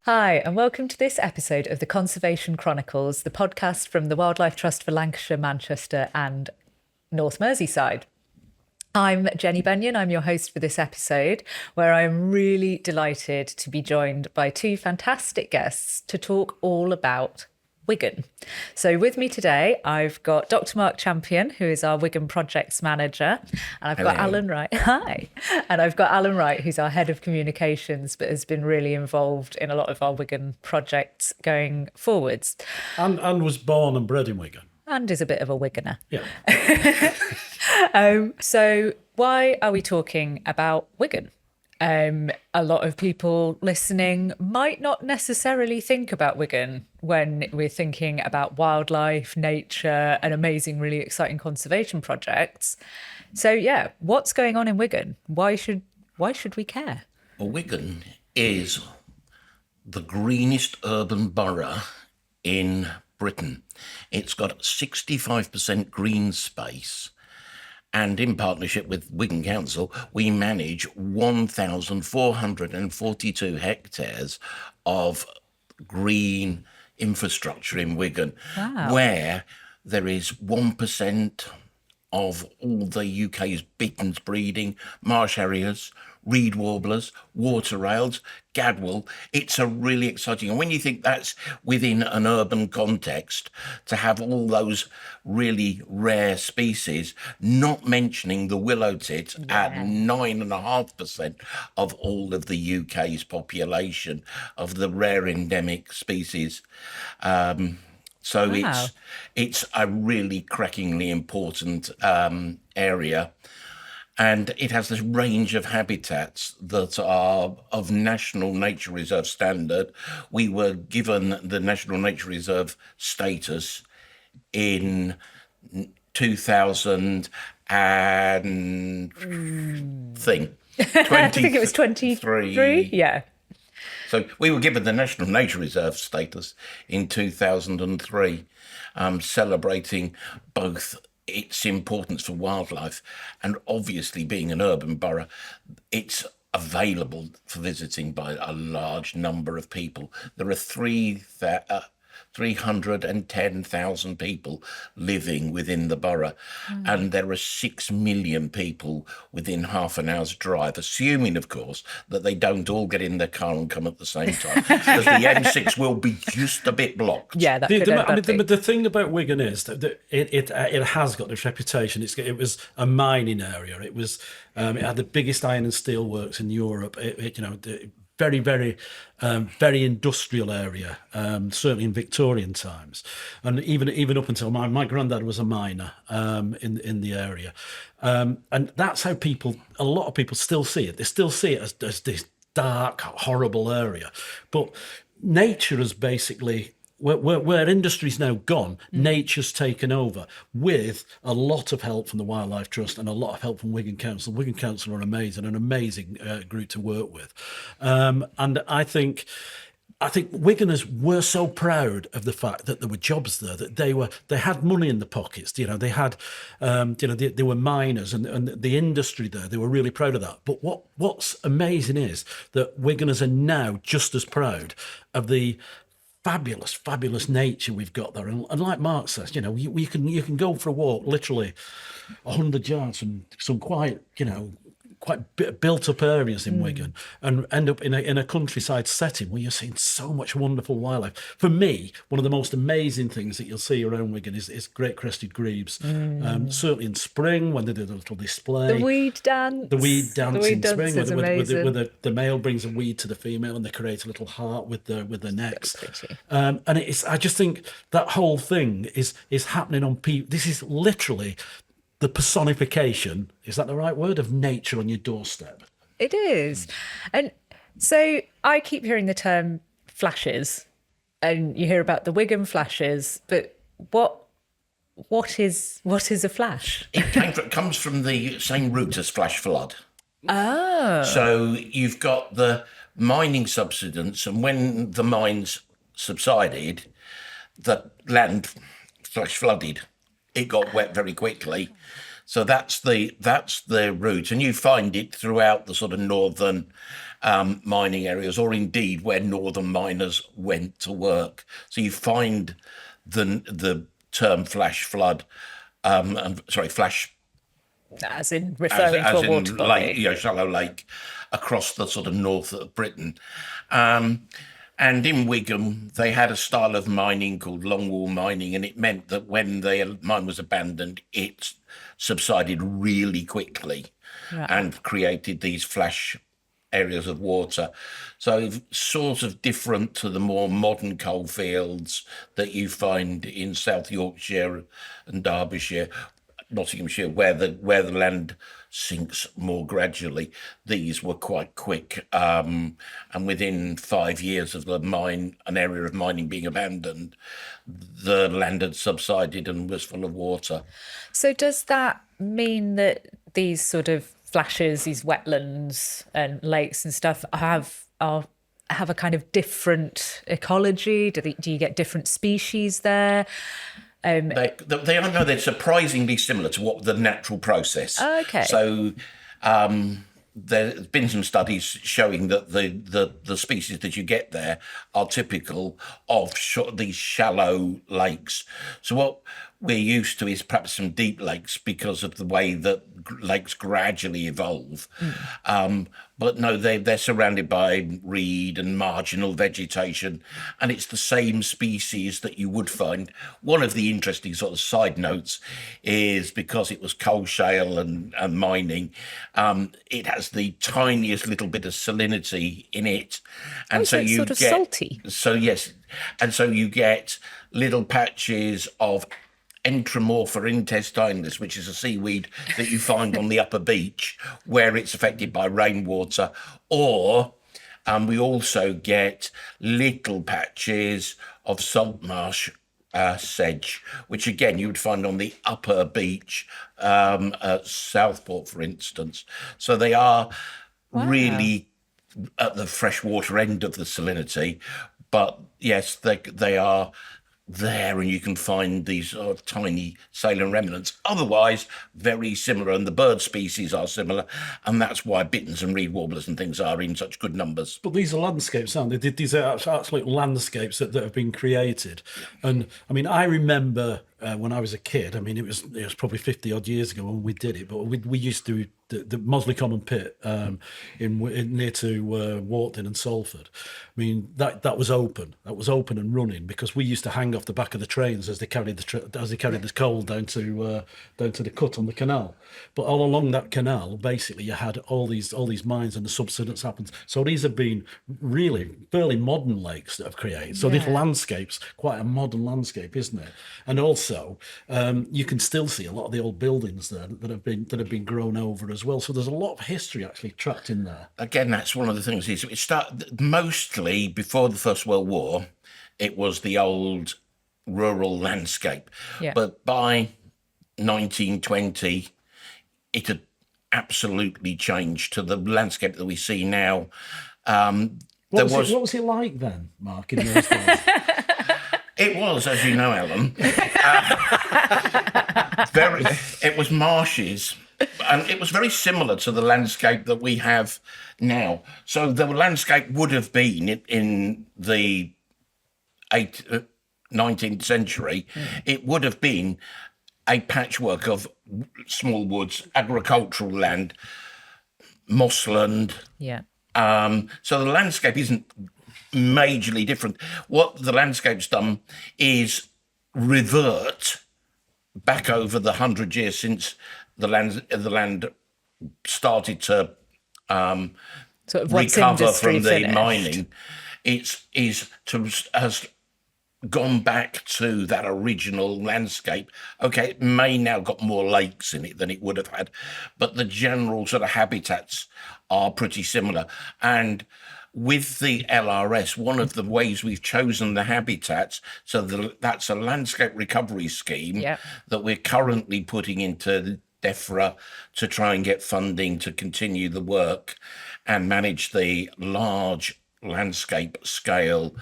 Hi, and welcome to this episode of the Conservation Chronicles, the podcast from the Wildlife Trust for Lancashire, Manchester, and North Merseyside. I'm Jenny Bennion. I'm your host for this episode, where I'm really delighted to be joined by two fantastic guests to talk all about Wigan. So with me today, I've got Dr. Mark Champion, who is our Wigan Projects Manager, and I've got Alan Wright. Hi. And I've got Alan Wright, who's our Head of Communications, but has been really involved in a lot of our Wigan projects going forwards. And was born and bred in Wigan. And is a bit of a Wiganer. Yeah. So why are we talking about Wigan? A lot of people listening might not necessarily think about Wigan when we're thinking about wildlife, nature, and amazing, really exciting conservation projects. So yeah, what's going on in Wigan? Why should we care? Well, Wigan is the greenest urban borough in Britain. It's got 65% green space. And in partnership with Wigan Council, we manage 1,442 hectares of green infrastructure in Wigan, where there is 1% of all the UK's bitterns breeding, marsh harriers, reed warblers, water rails, gadwall. It's a really exciting. And when you think that's within an urban context, to have all those really rare species, not mentioning the willow tit at 9.5% of all of the UK's population of the rare endemic species. So it's a really crackingly important area. And it has this range of habitats that are of National Nature Reserve standard. We were given the National Nature Reserve status in 2000 and I think it was 23. Yeah. So we were given the National Nature Reserve status in 2003, celebrating both its importance for wildlife and obviously being an urban borough, it's available for visiting by a large number of people. There are 310,000 people living within the borough, and there are 6 million people within half an hour's drive, assuming, of course, that they don't all get in their car and come at the same time, because the M6 will be just a bit blocked. Yeah, the thing about Wigan is that it has got this reputation. It was a mining area. It was it had the biggest iron and steel works in Europe. Very, very, very industrial area, certainly in Victorian times, and even up until my granddad was a miner in the area, and that's how a lot of people still see it. They still see it as this dark, horrible area, but nature has basically. Where industry's now gone, nature's taken over with a lot of help from the Wildlife Trust and a lot of help from Wigan Council. Wigan Council are an amazing group to work with. And I think Wiganers were so proud of the fact that there were jobs there, that they had money in the pockets. They had, they were miners and the industry there. They were really proud of that. But what's amazing is that Wiganers are now just as proud of the fabulous nature we've got there, and like Mark says, you can go for a walk literally 100 yards from some quite built up areas in Wigan and end up in a countryside setting where you're seeing so much wonderful wildlife. For me, one of the most amazing things that you'll see around Wigan is great crested grebes. Certainly in spring when they do the little display. The weed dance in spring is amazing. where the male brings a weed to the female and they create a little heart with their necks. And I just think that whole thing is happening on people. This is literally the personification, is that the right word, of nature on your doorstep. It is. And so I keep hearing the term flashes, and you hear about the Wigan flashes, but what is a flash? It comes from the same root as flash flood. Oh. So you've got the mining subsidence, and when the mines subsided, the land flash flooded. It got wet very quickly. So that's the route, and you find it throughout the sort of northern mining areas, or indeed where northern miners went to work. So you find the term flash flood, flash as in referring to a water body, lake, shallow lake, across the sort of north of Britain. And in Wigan, they had a style of mining called longwall mining, and it meant that when the mine was abandoned, it subsided really quickly and created these flash areas of water. So sort of different to the more modern coal fields that you find in South Yorkshire and Derbyshire, Nottinghamshire, where the land sinks more gradually. These were quite quick, and within 5 years of an area of mining being abandoned, the land had subsided and was full of water. So does that mean that these sort of flashes, these wetlands and lakes and stuff have a kind of different ecology? Do you get different species there? They're surprisingly similar to what the natural process. Okay. So there's been some studies showing that the species that you get there are typical of these shallow lakes. So what we're used to is perhaps some deep lakes because of the way that lakes gradually evolve. But no, they're surrounded by reed and marginal vegetation, and it's the same species that you would find. One of the interesting sort of side notes is because it was coal shale and mining, it has the tiniest little bit of salinity in it, and so you sort of get salty. So yes, and so you get little patches of Enteromorpha intestinus, which is a seaweed that you find on the upper beach where it's affected by rainwater, or we also get little patches of salt marsh sedge, which again you would find on the upper beach at Southport, for instance. So they are really at the freshwater end of the salinity, but yes, they are there, and you can find these sort of tiny saline remnants. Otherwise, very similar, and the bird species are similar, and that's why bitterns and reed warblers and things are in such good numbers. But these are landscapes, aren't they? These are absolute landscapes that have been created. And I mean, I remember when I was a kid. I mean, it was probably 50 odd years ago when we did it, but we used to the Mosley Common Pit in near to Warton and Salford. I mean, that was open. That was open and running because we used to hang off the back of the trains as they carried the coal down to the cut on the canal. But all along that canal, basically, you had all these mines and the subsidence happens. So these have been really fairly modern lakes that have created. So this landscape's quite a modern landscape, isn't it? And also, you can still see a lot of the old buildings there that have been grown over as well. So there's a lot of history actually trapped in there. Again, that's one of the things. It started mostly before the First World War. It was the old rural landscape, but by 1920, it had absolutely changed to the landscape that we see now. What was it like then, Mark, in those days? It was, as you know, Alan, it was marshes, and it was very similar to the landscape that we have now. So the landscape would have been in the 19th century, it would have been a patchwork of small woods, agricultural land, mossland. Yeah. So the landscape isn't majorly different. What the landscape's done is revert back over the 100 years since the land started to sort of recover from the finished. mining. Has gone back to that original landscape. Okay, it may now got more lakes in it than it would have had, but the general sort of habitats are pretty similar. And with the LRS, one of the ways we've chosen the habitats, that's a landscape recovery scheme that we're currently putting into DEFRA to try and get funding to continue the work and manage the large landscape scale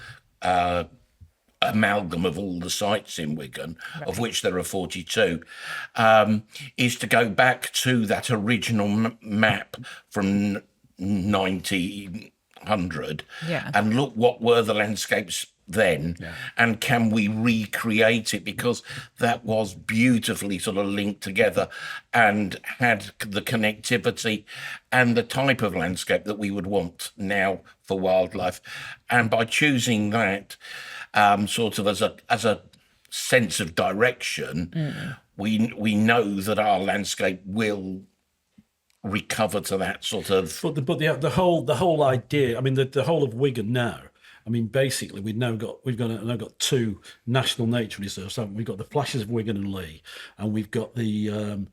amalgam of all the sites in Wigan, of which there are 42, is to go back to that original map from 1900 and look what were the landscapes then, and can we recreate it, because that was beautifully sort of linked together and had the connectivity and the type of landscape that we would want now for wildlife. And by choosing that sort of as a sense of direction, we know that our landscape will recover to that sort of. But the whole idea. I mean, the whole of Wigan now. I mean, basically, we've now got 2 national nature reserves. So we've got the Flashes of Wigan and Lee, and we've got the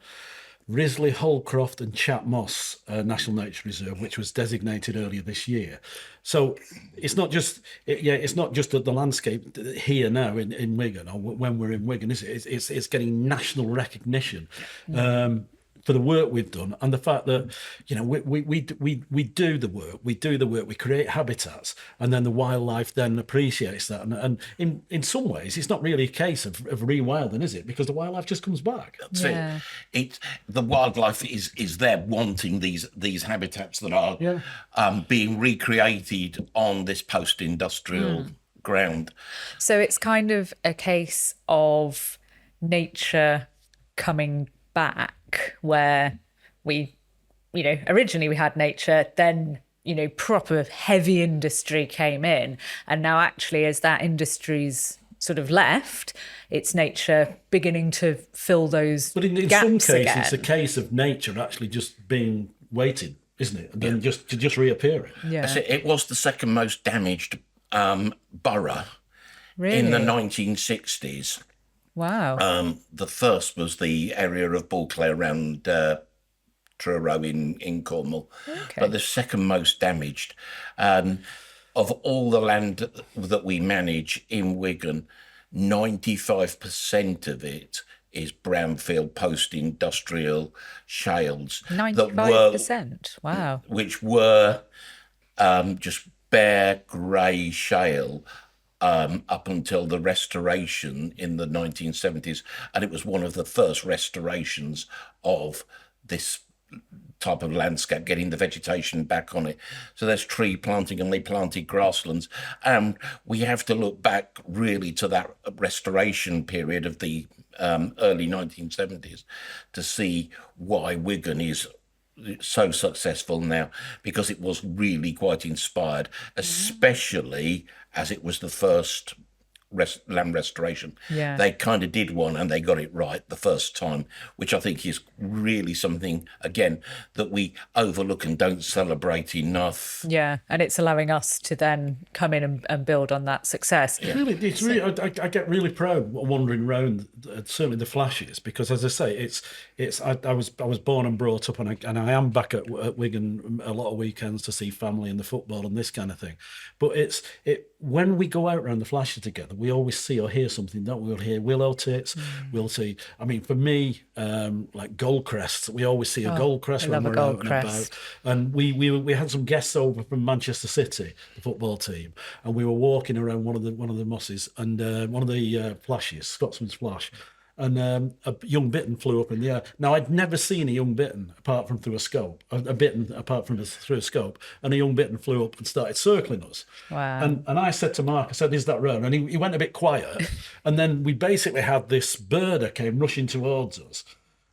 Risley, Holcroft, and Chat Moss National Nature Reserve, which was designated earlier this year. So it's not just the landscape here now in Wigan, or when we're in Wigan, is it? It's getting national recognition. For the work we've done, and the fact that we do the work, we create habitats, and then the wildlife then appreciates that. And in some ways, it's not really a case of rewilding, is it? Because the wildlife just comes back. That's it. The wildlife is there wanting these habitats that are being recreated on this post-industrial ground. So it's kind of a case of nature coming back, where we, originally we had nature, then, proper heavy industry came in. And now actually, as that industry's sort of left, it's nature beginning to fill those But in gaps some cases, again. it's a case of nature actually just being weighted, isn't it? And then just reappearing. Yeah. It was the second most damaged borough in the 1960s. Wow. The first was the area of Bulkley around Truro in Cornwall, but the second most damaged. Of all the land that we manage in Wigan, 95% of it is brownfield post-industrial shales. 95%? Wow. Which were just bare grey shale. Up until the restoration in the 1970s, and it was one of the first restorations of this type of landscape, getting the vegetation back on it. So there's tree planting, and they planted grasslands, and we have to look back really to that restoration period of the early 1970s to see why Wigan is so successful now, because it was really quite inspired, especially as it was the first land restoration. They kind of did one and they got it right the first time, which I think is really something, again, that we overlook and don't celebrate enough. Yeah, and it's allowing us to then come in and build on that success. It's really. I get really proud wandering around, certainly the Flashes, because as I say, I was born and brought up, and I am back at Wigan a lot of weekends to see family and the football and this kind of thing. But when we go out around the Flashes together, we always see or hear something, don't we? We'll hear willow tits. We'll see. I mean, for me, like gold crests. We always see a gold crest when we're out and about. And we had some guests over from Manchester City, the football team, and we were walking around one of the mosses and one of the Flashes, Scotsman's Flash. And a young bittern flew up in the air. Now, I'd never seen a young bittern apart from through a scope, through a scope, and a young bittern flew up and started circling us. Wow. And I said to Mark, is that right? And he went a bit quiet. And then we basically had this bird that came rushing towards us.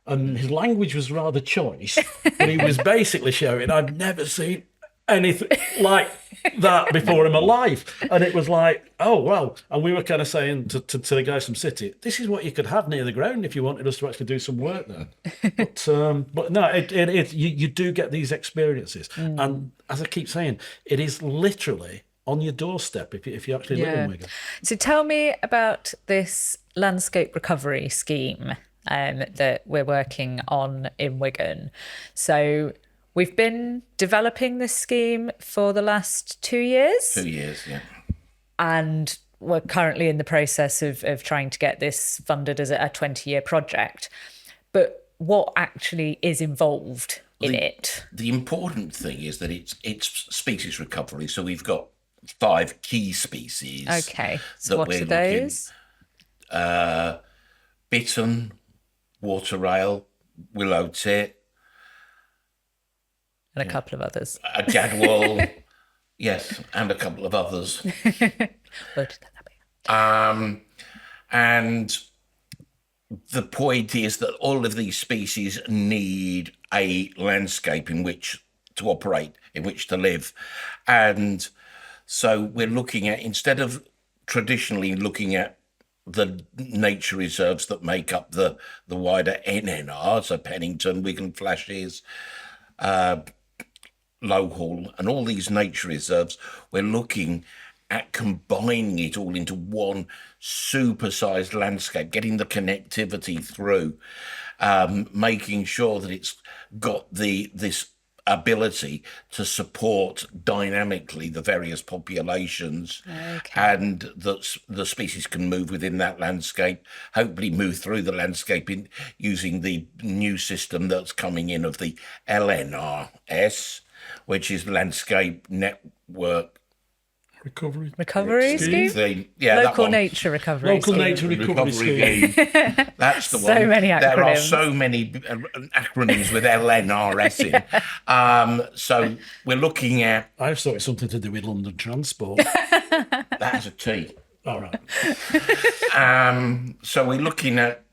And his language was rather choice, but he was basically shouting, I've never seen anything like that before in my life. And it was like, oh wow. And we were kind of saying to the guys from City, this is what you could have near the ground if you wanted us to actually do some work there. But no, you do get these experiences. And as I keep saying, it is literally on your doorstep if you actually live in Wigan. So tell me about this landscape recovery scheme that we're working on in Wigan. So we've been developing this scheme for the last 2 years. 2 years, yeah. And we're currently in the process of trying to get this funded as a 20-year project. But what actually is involved in it? The important thing is that it's species recovery. So we've got 5 key species. Okay. So what are looking- those? Bittern, water rail, willow tit, And a couple of others. a gadwall, yes, and a couple of others. Where did that be? And the point is that all of these species need a landscape in which to operate, in which to live. And so we're looking at, instead of traditionally looking at the nature reserves that make up the wider NNR, so Pennington, Wigan Flashes, Lowhall, and all these nature reserves, we're looking at combining it all into one supersized landscape, getting the connectivity through, making sure that it's got this ability to support dynamically the various populations, and that the species can move within that landscape, hopefully move through the landscape using the new system that's coming in of the LNRS, which is Landscape Network Recovery scheme? Local nature recovery Local scheme. nature recovery scheme. That's the So one. many There are acronyms. so many acronyms with LNRS in. So we're looking at... I thought it's something to do with London Transport. That's a T. All right. So we're looking at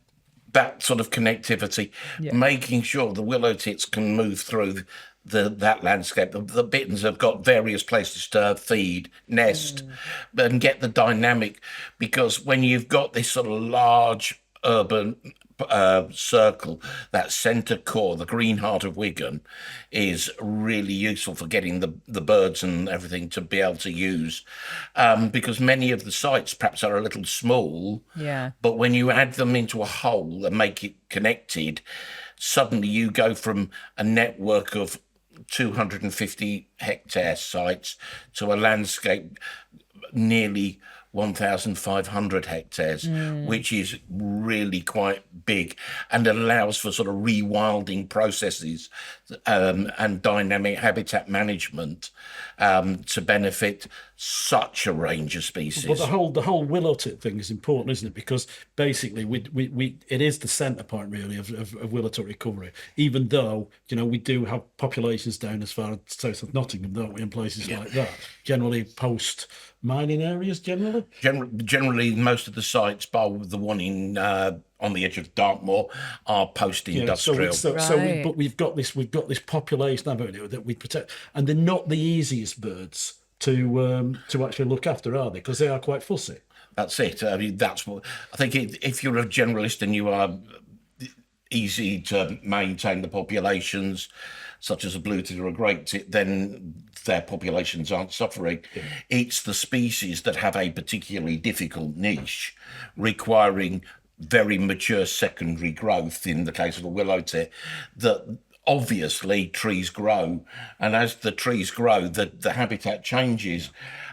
that sort of connectivity, making sure the willow tits can move through that landscape. The bitterns have got various places to feed, nest, and get the dynamic, because when you've got this sort of large urban circle, that centre core, the green heart of Wigan, is really useful for getting the birds and everything to be able to use, because many of the sites perhaps are a little small, but when you add them into a whole and make it connected, suddenly you go from a network of 250 hectare sites to a landscape nearly 1,500 hectares, which is really quite big and allows for sort of rewilding processes and dynamic habitat management to benefit such a range of species. But the whole willow tit thing is important, isn't it? Because basically, we it is the centre point really of willow tit recovery. Even though we do have populations down as far as south of Nottingham, don't we, in places like that. Generally post mining areas, Generally, most of the sites, bar the one in on the edge of Dartmoor, are post-industrial. But we've got this population that we protect, and they're not the easiest birds to actually look after, are they? Because they are quite fussy. That's it. I mean, that's what I think. If you're a generalist and you are easy to maintain the populations, such as a blue tit or a great tit, then their populations aren't suffering. It's the species that have a particularly difficult niche, requiring very mature secondary growth, in the case of a willow tit, that obviously trees grow. And as the trees grow, the habitat changes.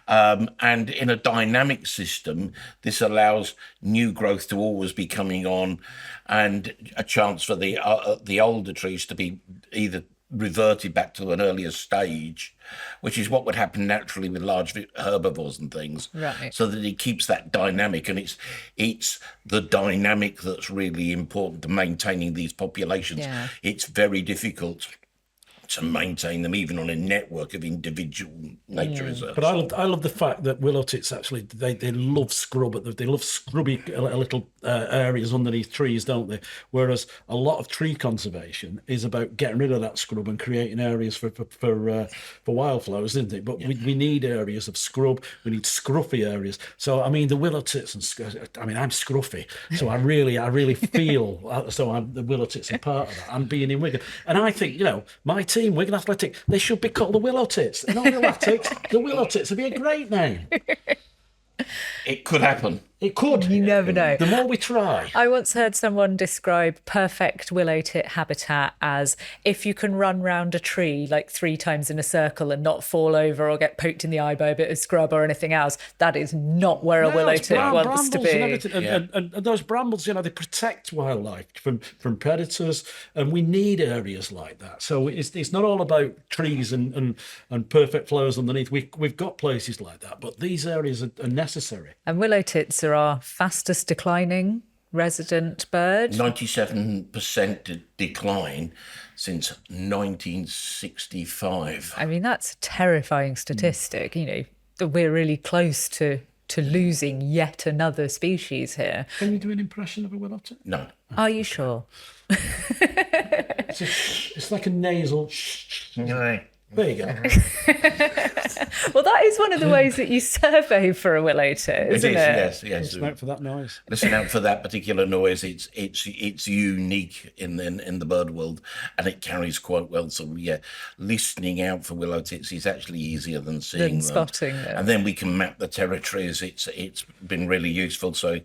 And in a dynamic system, this allows new growth to always be coming on, and a chance for the older trees to be either reverted back to an earlier stage, which is what would happen naturally with large herbivores and things, so that it keeps that dynamic. And it's the dynamic that's really important to maintaining these populations. It's very difficult to maintain them even on a network of individual nature reserves. But I love the fact that willow tits actually they love scrub. They love scrubby little areas underneath trees, don't they? Whereas a lot of tree conservation is about getting rid of that scrub and creating areas for wildflowers, isn't it? But we need areas of scrub. We need scruffy areas. So I mean, the willow tits I'm scruffy, so I really feel the willow tits are part of that. I'm being in Wigan, and I think my team, Wigan Athletic, they should be called the Willow Tits. They're not the Latics, the Willow Tits would be a great name. It could happen. It could. You never know. The more we try. I once heard someone describe perfect willow tit habitat as if you can run round a tree like 3 times in a circle and not fall over or get poked in the eye by a bit of scrub or anything else. That is not where a willow tit wants to be. And those brambles, they protect wildlife from predators, and we need areas like that. So it's not all about trees and perfect flowers underneath. We've got places like that, but these areas are necessary. And willow tits are our fastest declining resident bird. 97% decline since 1965. I mean, that's a terrifying statistic. We're really close to losing yet another species here. Can you do an impression of a willow tit? No. Are you sure? It's like a nasal. No. There you go. Well, that is one of the ways that you survey for a willow tit, isn't it? Yes. Listen out for that noise. Listen out for that particular noise. It's unique in the bird world, and it carries quite well. So listening out for willow tits is actually easier than seeing them. Spotting them. And then we can map the territories. It's been really useful. So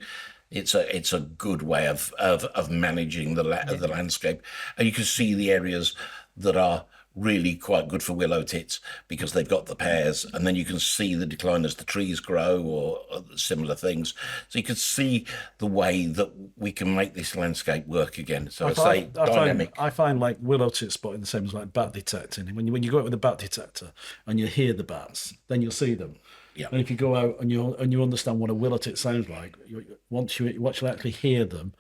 it's a good way of managing the landscape, and you can see the areas that are really quite good for willow tits because they've got the pairs, and then you can see the decline as the trees grow or similar things. So you can see the way that we can make this landscape work again. So dynamic. I find like willow tit spotting the same as like bat detecting. When you go out with a bat detector and you hear the bats, then you'll see them. Yeah. And if you go out and you understand what a willow tit sounds like, once you actually hear them,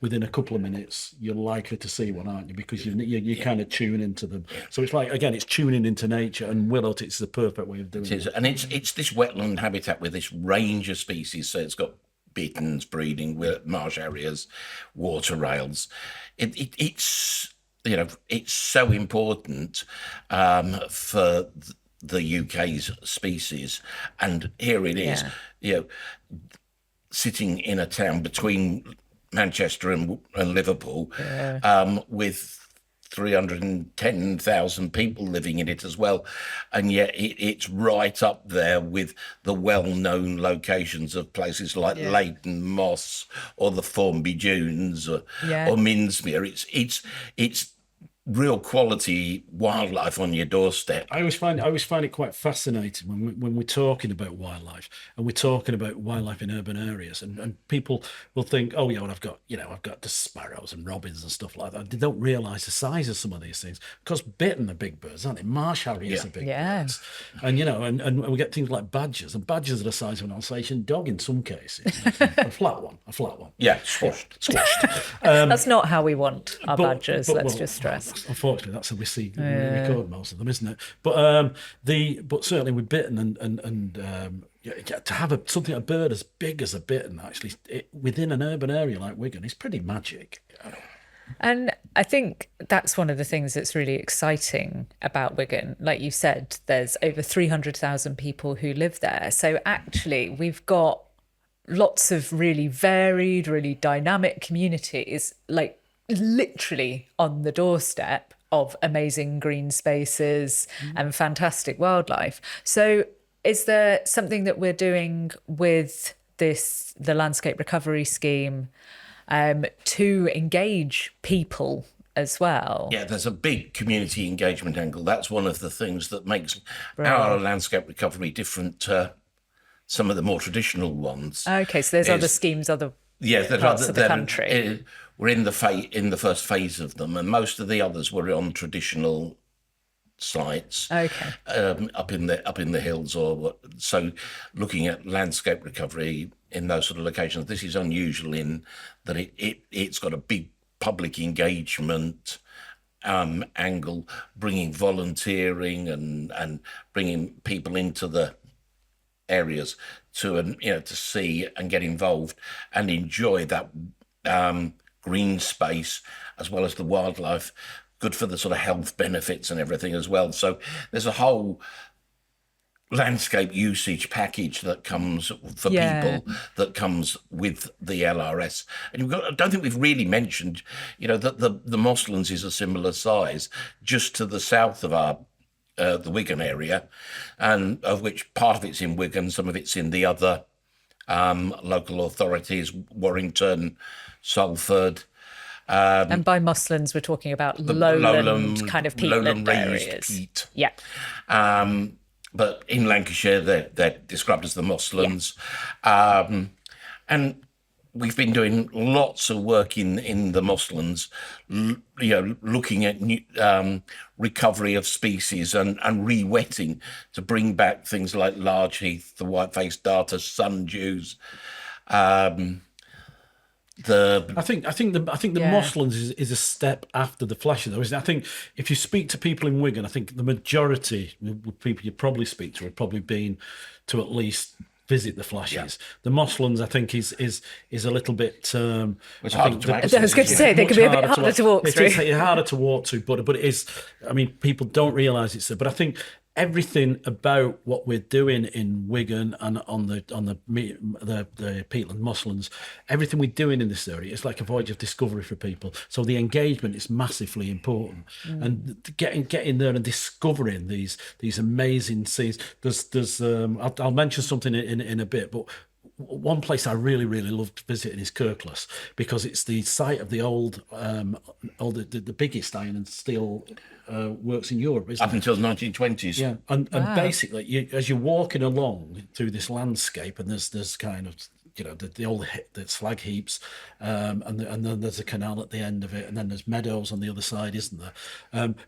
within a couple of minutes, you're likely to see one, aren't you? Because you kind of tune into them. So it's like, again, it's tuning into nature, and willow tits is the perfect way of doing it. And it's this wetland habitat with this range of species. So it's got bitterns breeding, marsh areas, water rails. It's so important for the UK's species, and here it is. Sitting in a town between Manchester and Liverpool, with 310,000 people living in it as well, and yet it's right up there with the well-known locations of places like Leighton Moss or the Formby Dunes or Minsmere. It's real quality wildlife on your doorstep. I always find it quite fascinating when we're talking about wildlife, and we're talking about wildlife in urban areas, and people will think, oh yeah, well, I've got the sparrows and robins and stuff like that. They don't realise the size of some of these things, because bittern are big birds, aren't they? Marsh harriers are big birds, and and we get things like badgers, and badgers are the size of an Alsatian dog in some cases. a flat one. Yeah, squashed. That's not how we want our badgers. Let's just stress. Unfortunately, that's how we record most of them, isn't it? But certainly with bittern and to have a bird as big as a bittern actually within an urban area like Wigan is pretty magic. And I think that's one of the things that's really exciting about Wigan. Like you said, there's over 300,000 people who live there. So actually, we've got lots of really varied, really dynamic communities, like literally on the doorstep of amazing green spaces and fantastic wildlife. So is there something that we're doing with the landscape recovery scheme to engage people as well? Yeah, there's a big community engagement angle. That's one of the things that makes our landscape recovery different to some of the more traditional ones. Okay, so there's other schemes, other parts of the country. We're in the first phase of them, and most of the others were on traditional sites. Okay. Up in the hills, so looking at landscape recovery in those sort of locations. This is unusual in that it's got a big public engagement angle, bringing volunteering and bringing people into the areas to see and get involved and enjoy that green space as well as the wildlife. Good for the sort of health benefits and everything as well. So there's a whole landscape usage package that comes for people that comes with the LRS. And I don't think we've really mentioned, that the mosslands is a similar size just to the south of our the Wigan area, and of which part of it's in Wigan, some of it's in the other local authorities, Warrington, Salford. And by mosslands, we're talking about lowland kind of peatland raised areas. peat. Yeah. But in Lancashire, they're described as the mosslands. And we've been doing lots of work in the mosslands, looking at recovery of species and re-wetting to bring back things like large heath, the white-faced darter, sundews. I think the mosslands is a step after the flashes, though, isn't it? I think if you speak to people in Wigan, I think the majority of people you probably speak to have probably been to at least visit the flashes. The mosslands, I think, is a little bit. It's harder to access. I was going to say they can be a bit harder to walk through. It's harder to walk to, but it is. I mean, people don't realise it's there, but I think everything about what we're doing in Wigan and on the peatland mosslands, everything we're doing in this area is like a voyage of discovery for people. So the engagement is massively important, and getting there and discovering these amazing scenes. I'll mention something in a bit, but one place I really loved visiting is Kirklees, because it's the site of the the biggest iron and steel works in Europe, isn't it? Up until the 1920s. Yeah, and basically, as you're walking along through this landscape, and there's kind of the slag heaps, and then there's a canal at the end of it, and then there's meadows on the other side, isn't there?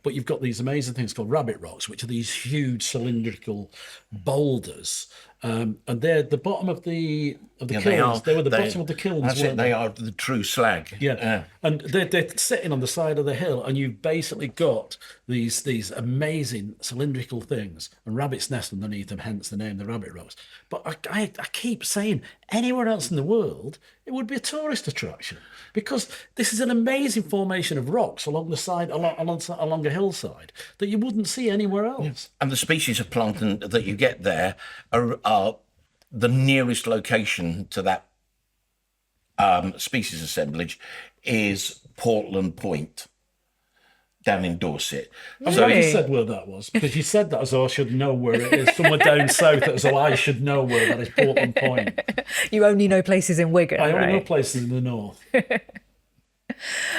But you've got these amazing things called rabbit rocks, which are these huge cylindrical boulders. And they're the bottom of the kilns. They were the bottom of the kilns. That's it. They are the true slag. Yeah. And they're sitting on the side of the hill, and you've basically got these amazing cylindrical things, and rabbits nest underneath them, hence the name, the rabbit rocks. But I keep saying, anywhere else in the world, it would be a tourist attraction, because this is an amazing formation of rocks along the side, along a hillside that you wouldn't see anywhere else. Yeah. And the species of plankton that you get there are the nearest location to that species assemblage is Portland Point down in Dorset. I'm glad you said where that was, because you said that as though I should know where it is. Somewhere down south, as though I should know where that is, Portland Point. You only know places in Wigan, I only know places in the north. Apart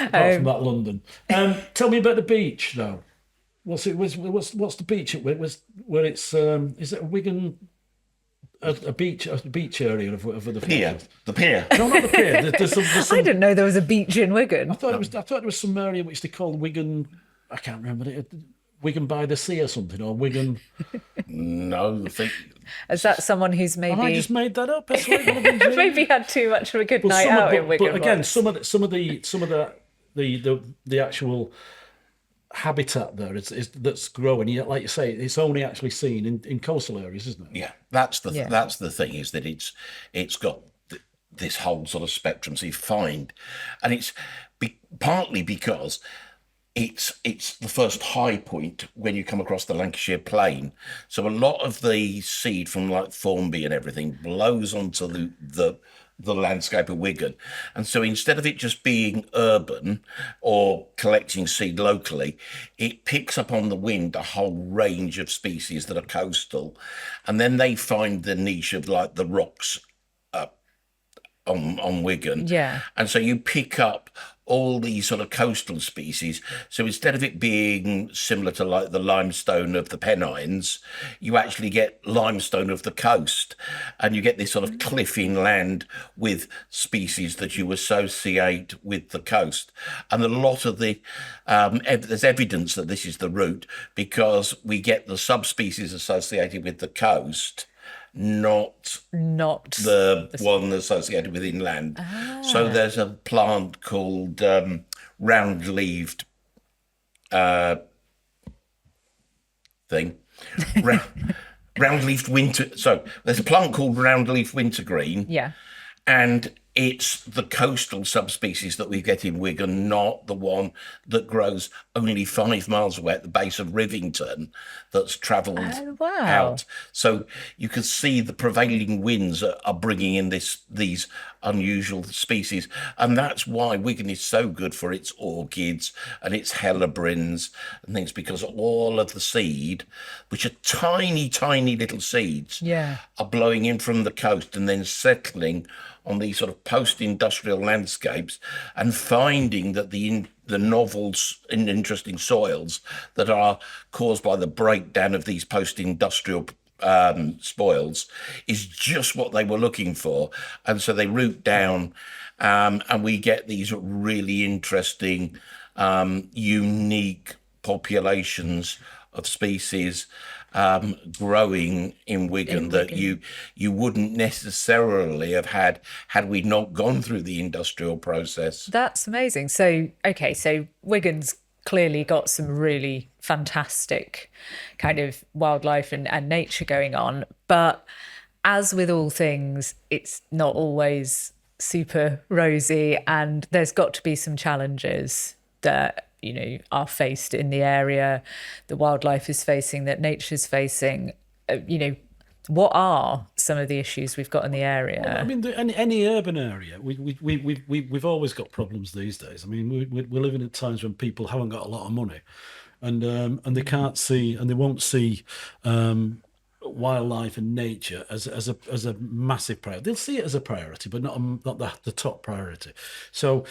from that London. Tell me about the beach, though. What's the beach? Where it's is it a Wigan? A beach area of the pier. The pier. No, not the pier. There's some, I didn't know there was a beach in Wigan. I thought there was some area which they call Wigan. I can't remember it. Wigan by the Sea or something, or Wigan. No, Is that someone who's maybe? I just made that up. Maybe had too much of a good night out in Wigan. But again, some of the actual habitat there is that's growing. Yet, like you say, it's only actually seen in coastal areas, isn't it? Yeah, that's the thing, is that it's got this whole sort of spectrum. So you find, and it's partly because it's the first high point when you come across the Lancashire plain. So a lot of the seed from like Thornby and everything blows onto the landscape of Wigan. And so instead of it just being urban or collecting seed locally, it picks up on the wind a whole range of species that are coastal. And then they find the niche of like the rocks on Wigan. Yeah. And so you pick up all these sort of coastal species. So instead of it being similar to like the limestone of the Pennines, you actually get limestone of the coast, and you get this sort of cliff inland with species that you associate with the coast. And a lot of the there's evidence that this is the route, because we get the subspecies associated with the coast, not the one associated with inland. So there's a plant called round-leaved round-leafed winter. So there's a plant called round-leaf wintergreen. Yeah. And it's the coastal subspecies that we get in Wigan, not the one that grows only 5 miles away at the base of Rivington that's travelled Oh, wow. out. So you can see the prevailing winds are bringing in these unusual species. And that's why Wigan is so good for its orchids and its helleborins and things, because all of the seed, which are tiny, tiny little seeds, are blowing in from the coast and then settling on these sort of post-industrial landscapes and finding that the novel and interesting soils that are caused by the breakdown of these post-industrial spoils is just what they were looking for. And so they root down and we get these really interesting, unique populations of species growing in Wigan that you wouldn't necessarily have had we not gone through the industrial process. That's amazing. So, okay, so Wigan's clearly got some really fantastic kind of wildlife and nature going on. But as with all things, it's not always super rosy, and there's got to be some challenges that are faced in the area, the wildlife is facing, that nature's facing. What are some of the issues we've got in the area? Well, I mean, any urban area, we've always got problems these days. I mean, we're living at times when people haven't got a lot of money, and they can't see and they won't see wildlife and nature as a massive priority. They'll see it as a priority, but not the top priority. So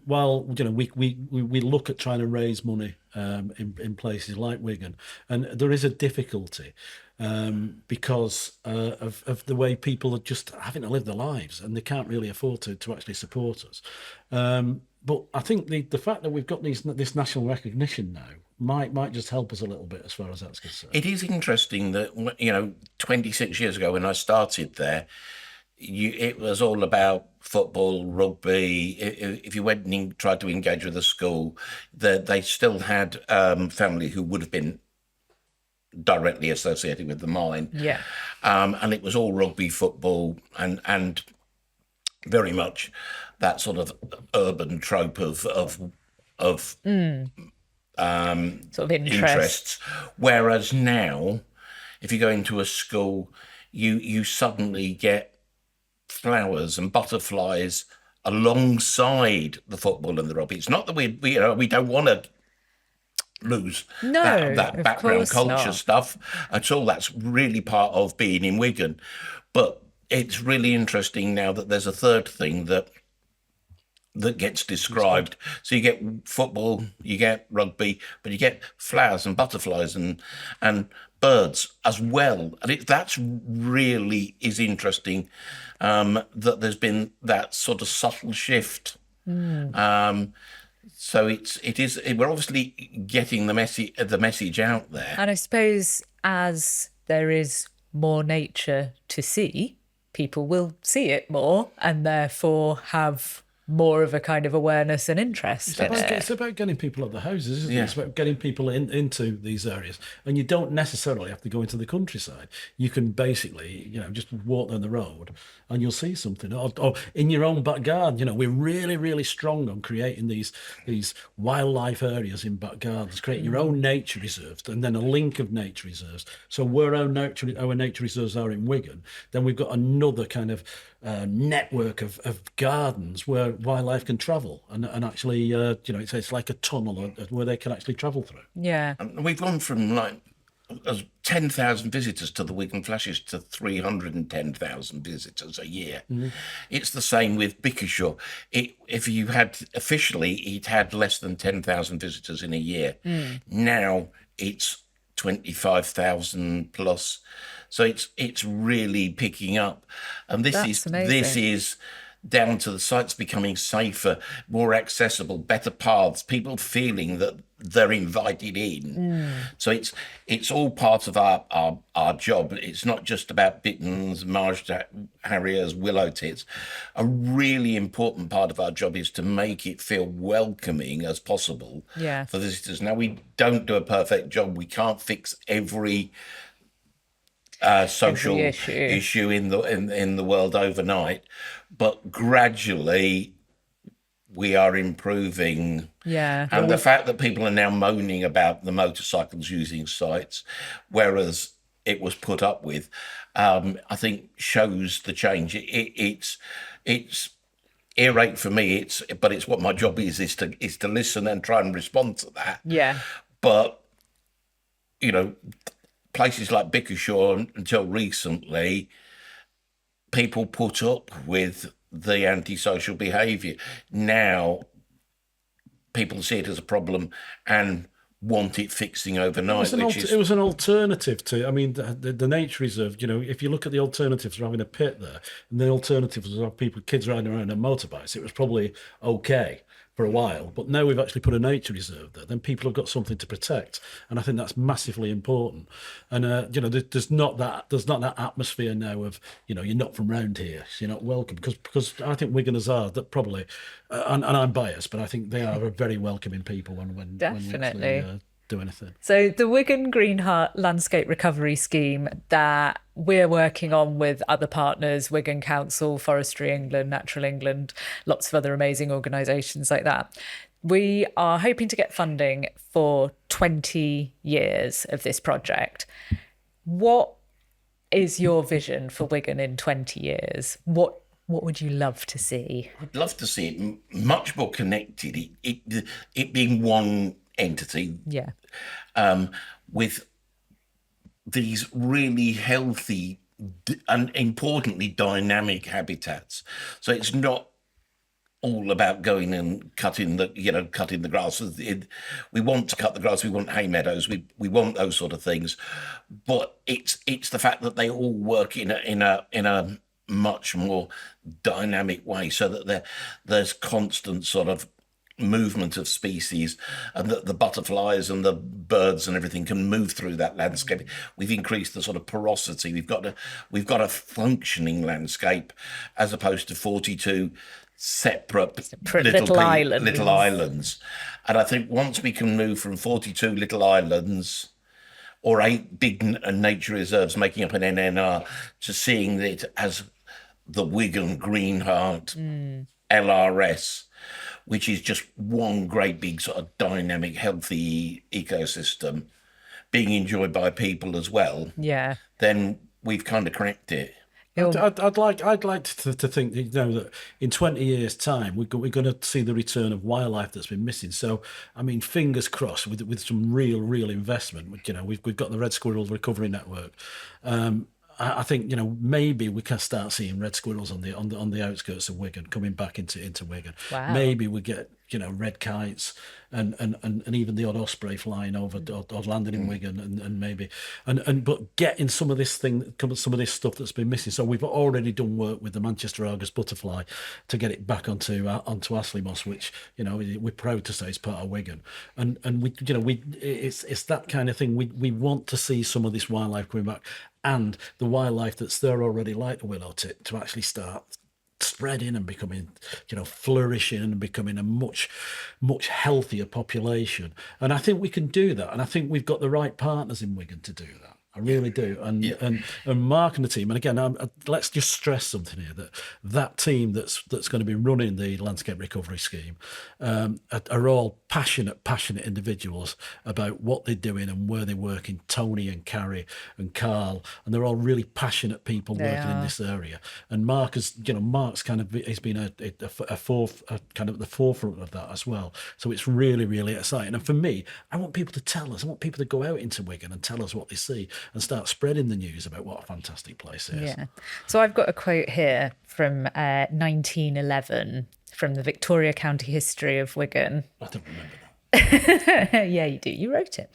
while we look at trying to raise money in places like Wigan, and there is a difficulty because of the way people are just having to live their lives, and they can't really afford to actually support us. But I think the fact that we've got this national recognition now might just help us a little bit as far as that's concerned. It is interesting that 26 years ago when I started there, it was all about football, rugby. If you went and tried to engage with a school, they still had family who would have been directly associated with the mine. Yeah. And it was all rugby, football, and very much that sort of urban trope of sort of interests. Whereas now, if you go into a school, you suddenly get flowers and butterflies alongside the football and the rugby. It's not that we don't want to lose that background culture stuff at all. That's really part of being in Wigan. But it's really interesting now that there's a third thing that gets described. So you get football, you get rugby, but you get flowers and butterflies and birds as well. And that's really is interesting, that there's been that sort of subtle shift. So we're obviously getting the message out there. And I suppose as there is more nature to see, people will see it more and therefore have more of a kind of awareness and interest in it. It's about getting people at the houses, isn't it? It's about getting people into these areas. And you don't necessarily have to go into the countryside. You can basically, just walk down the road and you'll see something. Or in your own back garden, we're really, really strong on creating these wildlife areas in back gardens, create your own nature reserves and then a link of nature reserves. So where our nature reserves are in Wigan, then we've got another kind of network of gardens where wildlife can travel and actually it's like a tunnel where they can actually travel through. Yeah. And we've gone from 10,000 visitors to the Wigan Flashes to 310,000 visitors a year. It's the same with Bickershaw. If you had officially, it had less than 10,000 visitors in a year. Now it's 25,000 plus. So it's really picking up, and this is down to the sites becoming safer, more accessible, better paths, people feeling that they're invited in. So it's all part of our job. It's not just about Bittons, Marsh Harriers, Willow Tits. A really important part of our job is to make it feel welcoming as possible for visitors. Now, we don't do a perfect job. We can't fix every social issue in the world overnight, but gradually we are improving. Yeah. And the fact that people are now moaning about the motorcycles using sites, whereas it was put up with, I think shows the change. It's irate for me. But it's what my job is to listen and try and respond to that. Yeah. But places like Bickershaw until recently, people put up with the antisocial behaviour. Now, people see it as a problem and want it fixing overnight. It was an alternative to, I mean, the nature reserve, if you look at the alternatives for having a pit there, and the alternatives was have kids riding around on motorbikes, it was probably okay for a while. But now we've actually put a nature reserve there, then people have got something to protect. And I think that's massively important. And, there's not that atmosphere now of, you're not from round here, so you're not welcome. Because I think Wiganers are that probably, and I'm biased, but I think they are very welcoming people when Definitely. when we actually do anything. So the Wigan Green Heart Landscape Recovery Scheme that we're working on with other partners, Wigan Council, Forestry England, Natural England, lots of other amazing organisations like that. We are hoping to get funding for 20 years of this project. What is your vision for Wigan in 20 years? What would you love to see? I'd love to see it much more connected. It being one entity. Yeah. With these really healthy and importantly dynamic habitats. So it's not all about going and cutting the grass. We want to cut the grass. We want hay meadows. We want those sort of things. But it's the fact that they all work in a much more dynamic way, so that there's constant sort of movement of species, and that the butterflies and the birds and everything can move through that landscape. We've increased the sort of porosity. We've got a functioning landscape, as opposed to 42 separate little islands. And I think once we can move from 42 little islands or 8 big nature reserves making up an NNR to seeing it as the Wigan Green Heart LRS, which is just one great big sort of dynamic, healthy ecosystem being enjoyed by people as well, then we've kind of cracked it. I'd like to think that in 20 years' time we're going to see the return of wildlife that's been missing. So I mean, fingers crossed with some real investment. We've got the Red Squirrel Recovery Network. I think maybe we can start seeing red squirrels on the outskirts of Wigan coming back into Wigan. Wow. Maybe we get red kites and even the odd osprey flying over or landing in Wigan and maybe but getting some of this stuff that's been missing. So we've already done work with the Manchester Argus butterfly to get it back onto Astley Moss, which we're proud to say is part of Wigan. And it's that kind of thing. We want to see some of this wildlife coming back, and the wildlife that's there already, like the willow tit, to actually start spreading and becoming, flourishing and becoming a much healthier population. And I think we can do that. And I think we've got the right partners in Wigan to do that. I really do. And Mark and the team, and again, let's just stress something here, that team that's going to be running the Landscape Recovery Scheme are all passionate individuals about what they're doing and where they're working. Tony and Carrie and Carl, and they're all really passionate people working in this area. And Mark's kind of has been at the forefront of that as well. So it's really exciting. And for me, I want people to tell us. I want people to go out into Wigan and tell us what they see, and start spreading the news about what a fantastic place it is. Yeah. So I've got a quote here from 1911 from the Victoria County History of Wigan. I don't remember that. Yeah, you do. You wrote it.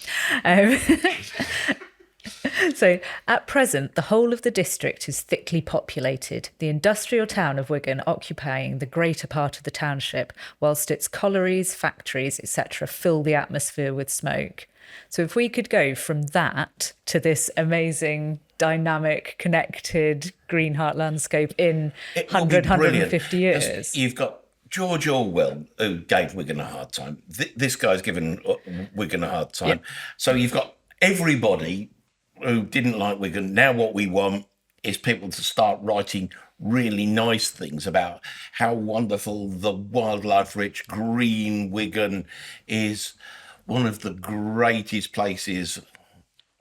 So, at present, the whole of the district is thickly populated, the industrial town of Wigan occupying the greater part of the township, whilst its collieries, factories, etc. fill the atmosphere with smoke. So if we could go from that to this amazing, dynamic, connected Green Heart landscape in 150 years. You've got George Orwell, who gave Wigan a hard time. This guy's given Wigan a hard time. Yep. So you've got everybody who didn't like Wigan. Now what we want is people to start writing really nice things about how wonderful the wildlife-rich green Wigan is, one of the greatest places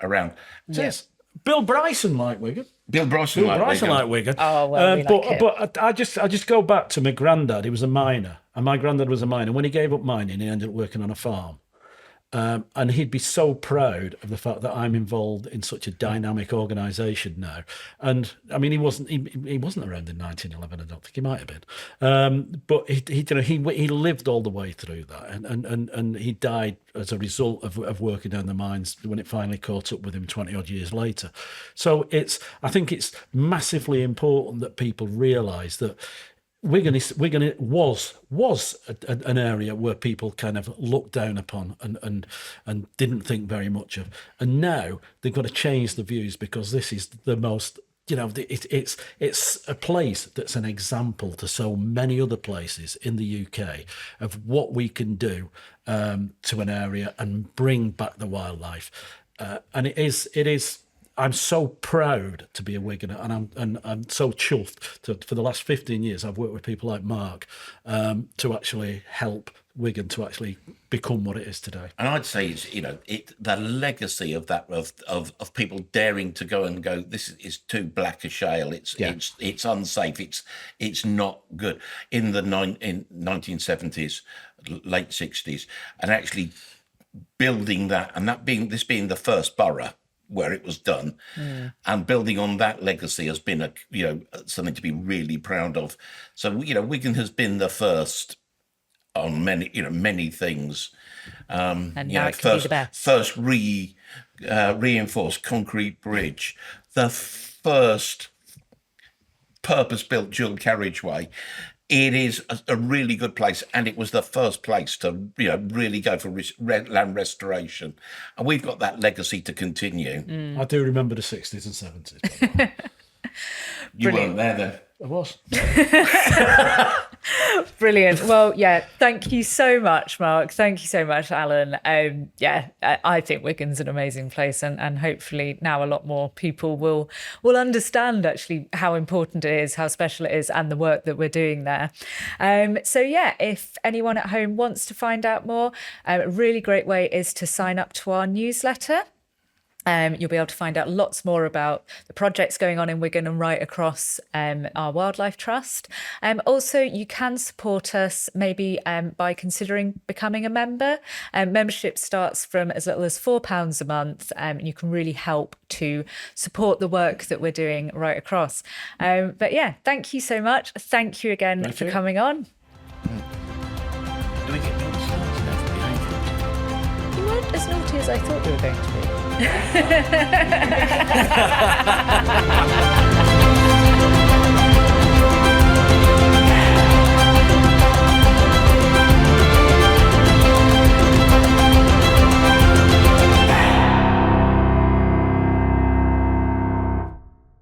around. Yes. Bill Bryson liked Wigan. Bill Bryson liked Wigan. Oh, well, but I just go back to my granddad. He was a miner, and my granddad was a miner. When he gave up mining, he ended up working on a farm. And he'd be so proud of the fact that I'm involved in such a dynamic organisation now. And I mean, he wasn't around in 1911. I don't think he might have been. But he lived all the way through that, and he died as a result of working down the mines when it finally caught up with him 20 odd years later. So I think it's massively important that people realise that Wigan was an area where people kind of looked down upon and didn't think very much of, and now they've got to change the views, because this is the most, it's a place that's an example to so many other places in the UK of what we can do to an area and bring back the wildlife, and it is. I'm so proud to be a Wiganer, and I'm so chuffed for the last 15 years I've worked with people like Mark to actually help Wigan to actually become what it is today. And I'd say it's the legacy of that of people daring to go and go, this is too black a shale. It's unsafe. It's not good in the 1970s, late 60s, and actually building that, and this being the first borough where it was done, and building on that legacy has been something to be really proud of. So Wigan has been the first on many things, and now it can be the best. First reinforced concrete bridge, the first purpose-built dual carriageway. It is a really good place, and it was the first place to really go for land restoration, and we've got that legacy to continue. I do remember the 60s and 70s. You weren't there then. I was. Brilliant. Well, yeah, thank you so much, Mark. Thank you so much, Alan. I think Wigan's an amazing place, and hopefully now a lot more people will understand actually how important it is, how special it is, and the work that we're doing there. So yeah, if anyone at home wants to find out more, a really great way is to sign up to our newsletter. You'll be able to find out lots more about the projects going on in Wigan and right across our Wildlife Trust. Also, you can support us maybe by considering becoming a member. Membership starts from as little as £4 a month, and you can really help to support the work that we're doing right across. But yeah, thank you so much. Thank you again for coming on. Do we get naughty stars now? You weren't as naughty as I thought you were going to be.